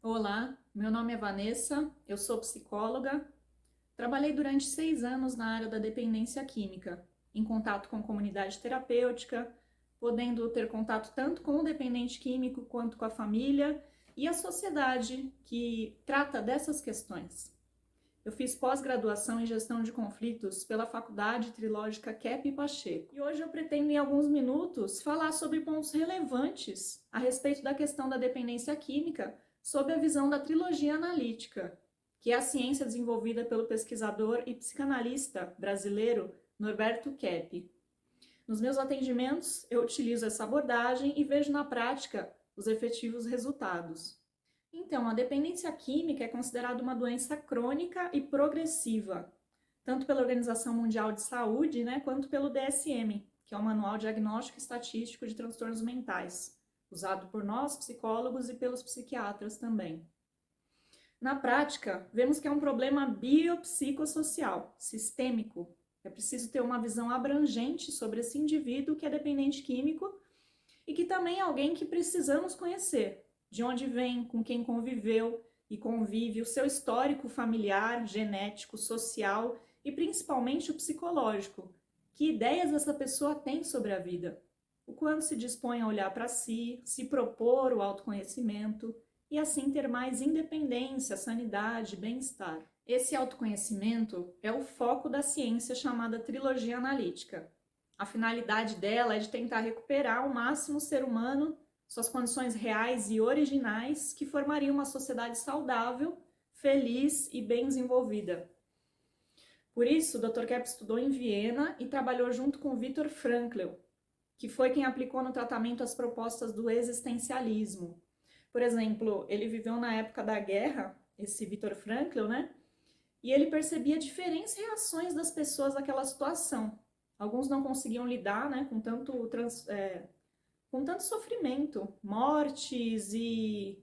Olá, meu nome é Vanessa, eu sou psicóloga. Trabalhei durante 6 anos na área da dependência química, em contato com comunidade terapêutica, podendo ter contato tanto com o dependente químico quanto com a família e a sociedade que trata dessas questões. Eu fiz pós-graduação em gestão de conflitos pela Faculdade Trilógica Kepp Pacheco. E hoje eu pretendo, em alguns minutos, falar sobre pontos relevantes a respeito da questão da dependência química sob a visão da trilogia analítica, que é a ciência desenvolvida pelo pesquisador e psicanalista brasileiro Norberto Kepp. Nos meus atendimentos, eu utilizo essa abordagem e vejo na prática os efetivos resultados. Então, a dependência química é considerada uma doença crônica e progressiva, tanto pela Organização Mundial de Saúde, quanto pelo DSM, que é o Manual Diagnóstico e Estatístico de Transtornos Mentais, usado por nós, psicólogos, e pelos psiquiatras também. Na prática, vemos que é um problema biopsicossocial, sistêmico. É preciso ter uma visão abrangente sobre esse indivíduo que é dependente químico e que também é alguém que precisamos conhecer, de onde vem, com quem conviveu e convive, o seu histórico familiar, genético, social e principalmente o psicológico. Que ideias essa pessoa tem sobre a vida? O quanto se dispõe a olhar para si, se propor o autoconhecimento e assim ter mais independência, sanidade, bem-estar. Esse autoconhecimento é o foco da ciência chamada trilogia analítica. A finalidade dela é de tentar recuperar ao máximo o ser humano, suas condições reais e originais, que formariam uma sociedade saudável, feliz e bem desenvolvida. Por isso, o Dr. Kepp estudou em Viena e trabalhou junto com Viktor Frankl, que foi quem aplicou no tratamento as propostas do existencialismo. Por exemplo, ele viveu na época da guerra, esse Viktor Frankl, e ele percebia diferentes reações das pessoas àquela situação. Alguns não conseguiam lidar, com tanto sofrimento, mortes e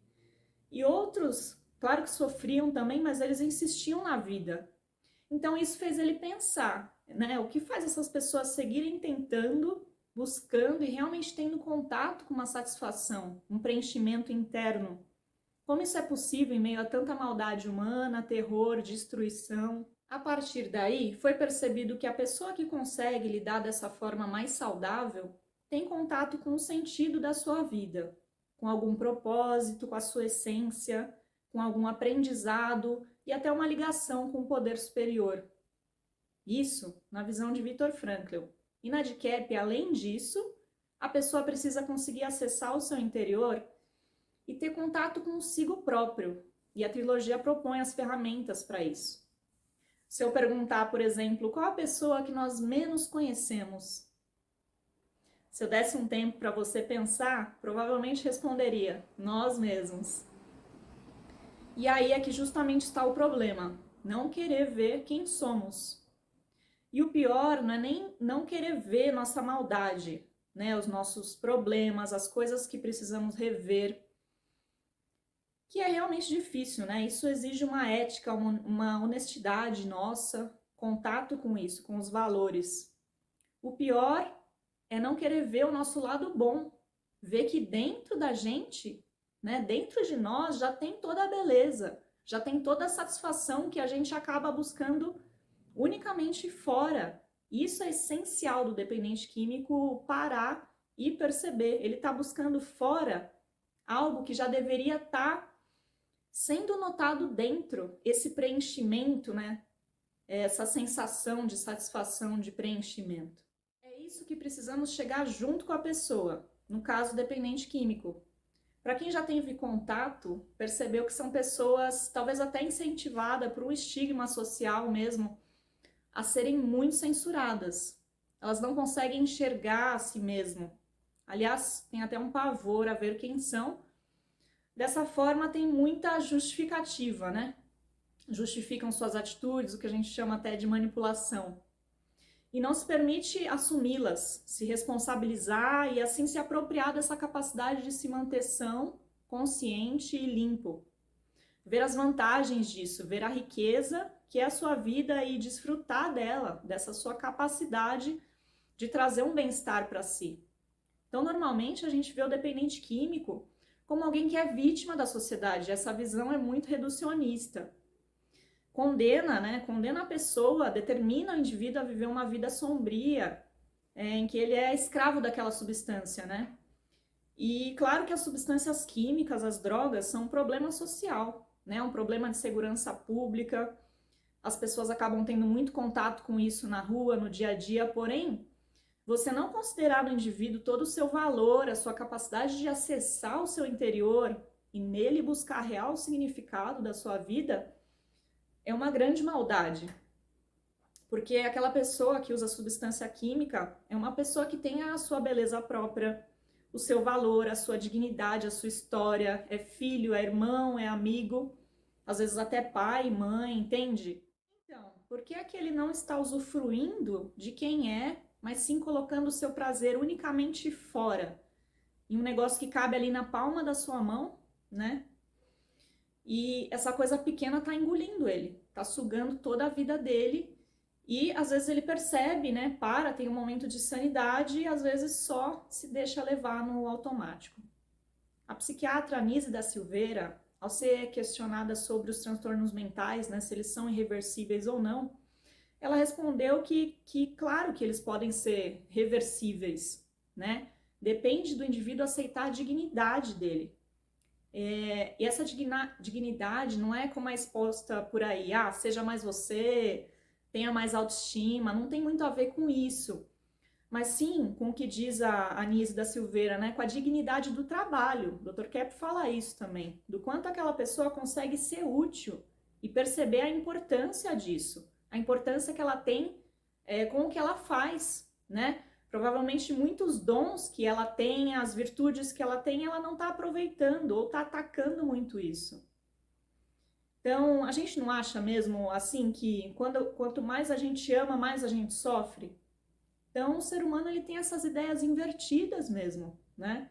outros, claro que sofriam também, mas eles insistiam na vida. Então isso fez ele pensar, o que faz essas pessoas seguirem tentando, buscando e realmente tendo contato com uma satisfação, um preenchimento interno. Como isso é possível em meio a tanta maldade humana, terror, destruição? A partir daí, foi percebido que a pessoa que consegue lidar dessa forma mais saudável tem contato com o sentido da sua vida, com algum propósito, com a sua essência, com algum aprendizado e até uma ligação com o poder superior. Isso na visão de Viktor Frankl. E na de Kepp, além disso, a pessoa precisa conseguir acessar o seu interior e ter contato consigo próprio. E a trilogia propõe as ferramentas para isso. Se eu perguntar, por exemplo, qual a pessoa que nós menos conhecemos? Se eu desse um tempo para você pensar, provavelmente responderia: nós mesmos. E aí é que justamente está o problema, não querer ver quem somos. E o pior não é nem não querer ver nossa maldade, os nossos problemas, as coisas que precisamos rever, que é realmente difícil, Isso exige uma ética, uma honestidade nossa, contato com isso, com os valores. O pior é não querer ver o nosso lado bom, ver que dentro da gente, dentro de nós já tem toda a beleza, já tem toda a satisfação que a gente acaba buscando unicamente fora. Isso é essencial do dependente químico parar e perceber. Ele está buscando fora algo que já deveria estar sendo notado dentro, esse preenchimento, essa sensação de satisfação, de preenchimento. É isso que precisamos chegar junto com a pessoa, no caso dependente químico. Para quem já teve contato, percebeu que são pessoas talvez até incentivadas por um estigma social mesmo, a serem muito censuradas. Elas não conseguem enxergar a si mesmo. Aliás, tem até um pavor a ver quem são. Dessa forma, tem muita justificativa, Justificam suas atitudes, o que a gente chama até de manipulação. E não se permite assumi-las, se responsabilizar e assim se apropriar dessa capacidade de se manter são, consciente e limpo. Ver as vantagens disso, ver a riqueza que é a sua vida e desfrutar dela, dessa sua capacidade de trazer um bem-estar para si. Então, normalmente, a gente vê o dependente químico como alguém que é vítima da sociedade. Essa visão é muito reducionista. Condena, né? Condena a pessoa, determina o indivíduo a viver uma vida sombria, em que ele é escravo daquela substância, né? E claro que as substâncias químicas, as drogas, são um problema social, né? Um problema de segurança pública. As pessoas acabam tendo muito contato com isso na rua, no dia a dia, porém, você não considerar no indivíduo todo o seu valor, a sua capacidade de acessar o seu interior e nele buscar real significado da sua vida, é uma grande maldade. Porque aquela pessoa que usa substância química é uma pessoa que tem a sua beleza própria, o seu valor, a sua dignidade, a sua história, é filho, é irmão, é amigo, às vezes até pai, mãe, entende? Então, por que é que ele não está usufruindo de quem é, mas sim colocando o seu prazer unicamente fora, em um negócio que cabe ali na palma da sua mão, né? E essa coisa pequena tá engolindo ele, tá sugando toda a vida dele. E às vezes ele percebe, né? Tem um momento de sanidade e às vezes só se deixa levar no automático. A psiquiatra Anísia da Silveira, ao ser questionada sobre os transtornos mentais, né, se eles são irreversíveis ou não, ela respondeu que claro que eles podem ser reversíveis, né? Depende do indivíduo aceitar a dignidade dele. E essa dignidade não é como é exposta por aí, seja mais você, tenha mais autoestima, não tem muito a ver com isso. Mas sim com o que diz a Anísia da Silveira, né? Com a dignidade do trabalho. O Dr. Kepp fala isso também, do quanto aquela pessoa consegue ser útil e perceber a importância disso, a importância que ela tem com o que ela faz, né? Provavelmente muitos dons que ela tem, as virtudes que ela tem, ela não está aproveitando ou está atacando muito isso. Então, a gente não acha mesmo assim que quanto mais a gente ama, mais a gente sofre? Então, o ser humano ele tem essas ideias invertidas mesmo, né?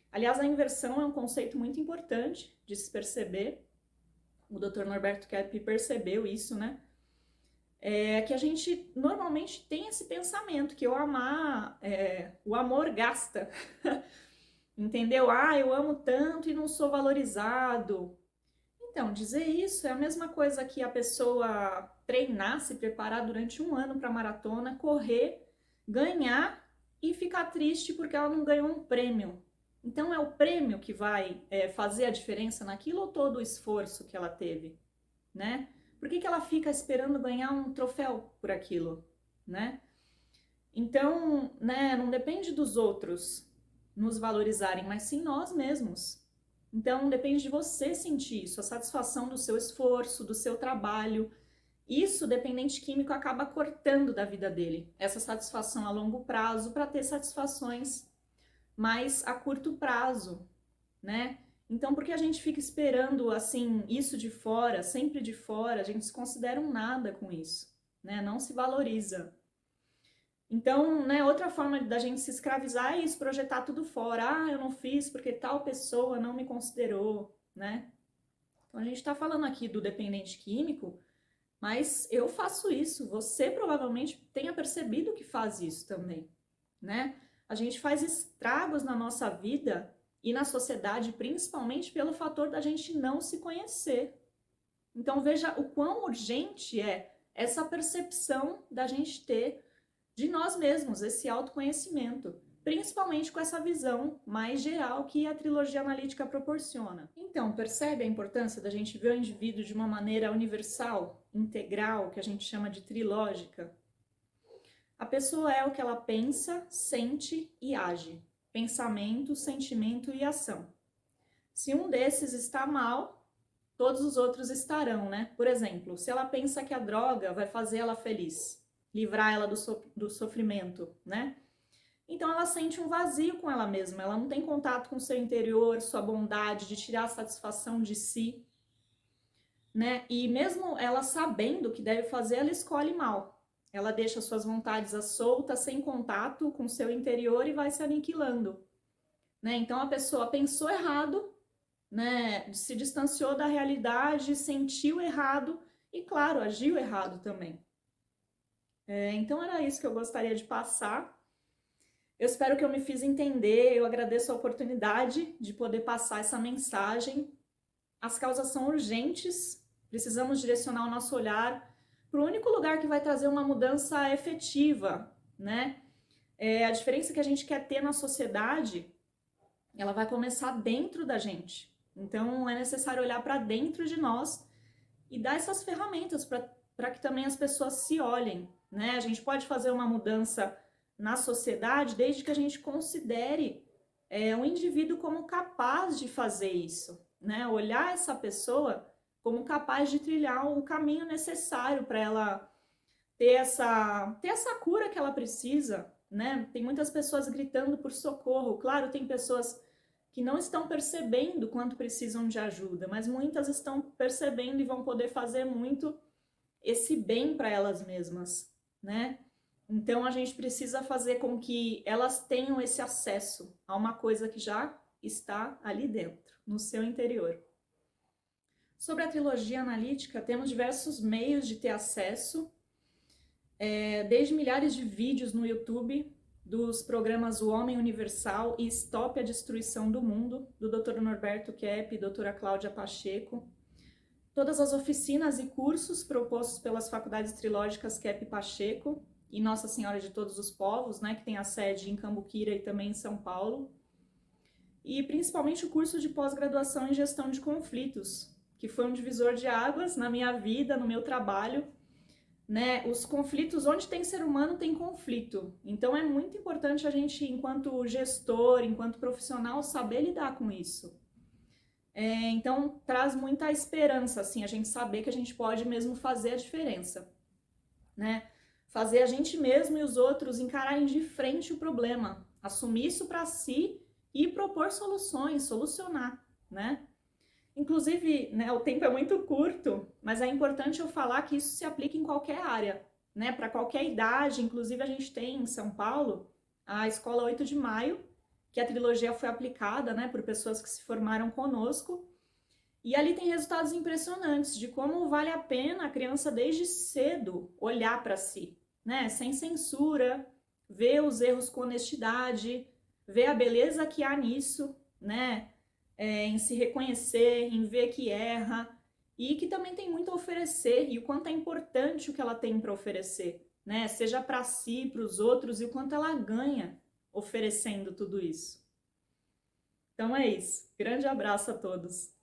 Aliás, a inversão é um conceito muito importante de se perceber. O Dr. Norberto Kepp percebeu isso, né? Que a gente normalmente tem esse pensamento que o amor gasta, entendeu? Eu amo tanto e não sou valorizado. Então, dizer isso é a mesma coisa que a pessoa treinar, se preparar durante um ano para maratona, correr, ganhar e ficar triste porque ela não ganhou um prêmio. Então, é o prêmio que vai fazer a diferença naquilo ou todo o esforço que ela teve, né? Por que ela fica esperando ganhar um troféu por aquilo, né? Então, né, não depende dos outros nos valorizarem, mas sim nós mesmos. Então, depende de você sentir isso, a satisfação do seu esforço, do seu trabalho. Isso, o dependente químico acaba cortando da vida dele, essa satisfação a longo prazo, para ter satisfações mais a curto prazo, né? Então, por que a gente fica esperando, assim, isso de fora, sempre de fora? A gente se considera um nada com isso, né? Não se valoriza. Então, né, outra forma da gente se escravizar é isso, projetar tudo fora. Eu não fiz porque tal pessoa não me considerou, né? Então, a gente está falando aqui do dependente químico, mas eu faço isso. Você provavelmente tenha percebido que faz isso também, né? A gente faz estragos na nossa vida e na sociedade, principalmente pelo fator da gente não se conhecer. Então, veja o quão urgente é essa percepção da gente ter de nós mesmos, esse autoconhecimento, principalmente com essa visão mais geral que a trilogia analítica proporciona. Então, percebe a importância da gente ver o indivíduo de uma maneira universal, integral, que a gente chama de trilógica? A pessoa é o que ela pensa, sente e age. Pensamento, sentimento e ação. Se um desses está mal, todos os outros estarão, né? Por exemplo, se ela pensa que a droga vai fazer ela feliz, livrar ela do sofrimento, né? Então ela sente um vazio com ela mesma, ela não tem contato com o seu interior, sua bondade, de tirar a satisfação de si, né? E mesmo ela sabendo o que deve fazer, ela escolhe mal. Ela deixa suas vontades à solta, sem contato com o seu interior e vai se aniquilando, né? Então a pessoa pensou errado, né? Se distanciou da realidade, sentiu errado e, claro, agiu errado também. Então era isso que eu gostaria de passar. Eu espero que eu me fiz entender, eu agradeço a oportunidade de poder passar essa mensagem. As causas são urgentes, precisamos direcionar o nosso olhar para o único lugar que vai trazer uma mudança efetiva, né? A diferença que a gente quer ter na sociedade, ela vai começar dentro da gente. Então é necessário olhar para dentro de nós e dar essas ferramentas para que também as pessoas se olhem, né? A gente pode fazer uma mudança na sociedade desde que a gente considere um indivíduo como capaz de fazer isso, né? Olhar essa pessoa como capaz de trilhar o caminho necessário para ela ter essa cura que ela precisa, né? Tem muitas pessoas gritando por socorro. Claro, tem pessoas que não estão percebendo quanto precisam de ajuda, mas muitas estão percebendo e vão poder fazer muito esse bem para elas mesmas, né? Então a gente precisa fazer com que elas tenham esse acesso a uma coisa que já está ali dentro, no seu interior. Sobre a trilogia analítica, temos diversos meios de ter acesso, desde milhares de vídeos no YouTube, dos programas O Homem Universal e Stop a Destruição do Mundo, do Dr. Norberto Kepp e doutora Cláudia Pacheco. Todas as oficinas e cursos propostos pelas faculdades trilógicas Kepp e Pacheco e Nossa Senhora de Todos os Povos, né, que tem a sede em Cambuquira e também em São Paulo. E principalmente o curso de pós-graduação em gestão de conflitos, que foi um divisor de águas na minha vida, no meu trabalho, né? Os conflitos, onde tem ser humano, tem conflito. Então é muito importante a gente, enquanto gestor, enquanto profissional, saber lidar com isso. Então traz muita esperança, assim, a gente saber que a gente pode mesmo fazer a diferença, né? Fazer a gente mesmo e os outros encararem de frente o problema, assumir isso para si e propor soluções, solucionar, né? Inclusive, né, o tempo é muito curto, mas é importante eu falar que isso se aplica em qualquer área, né? Para qualquer idade. Inclusive, a gente tem em São Paulo a Escola 8 de Maio, que a trilogia foi aplicada, né, por pessoas que se formaram conosco. E ali tem resultados impressionantes de como vale a pena a criança desde cedo olhar para si, né? Sem censura, ver os erros com honestidade, ver a beleza que há nisso, né? Em se reconhecer, em ver que erra e que também tem muito a oferecer e o quanto é importante o que ela tem para oferecer, né? Seja para si, para os outros e o quanto ela ganha oferecendo tudo isso. Então é isso. Grande abraço a todos.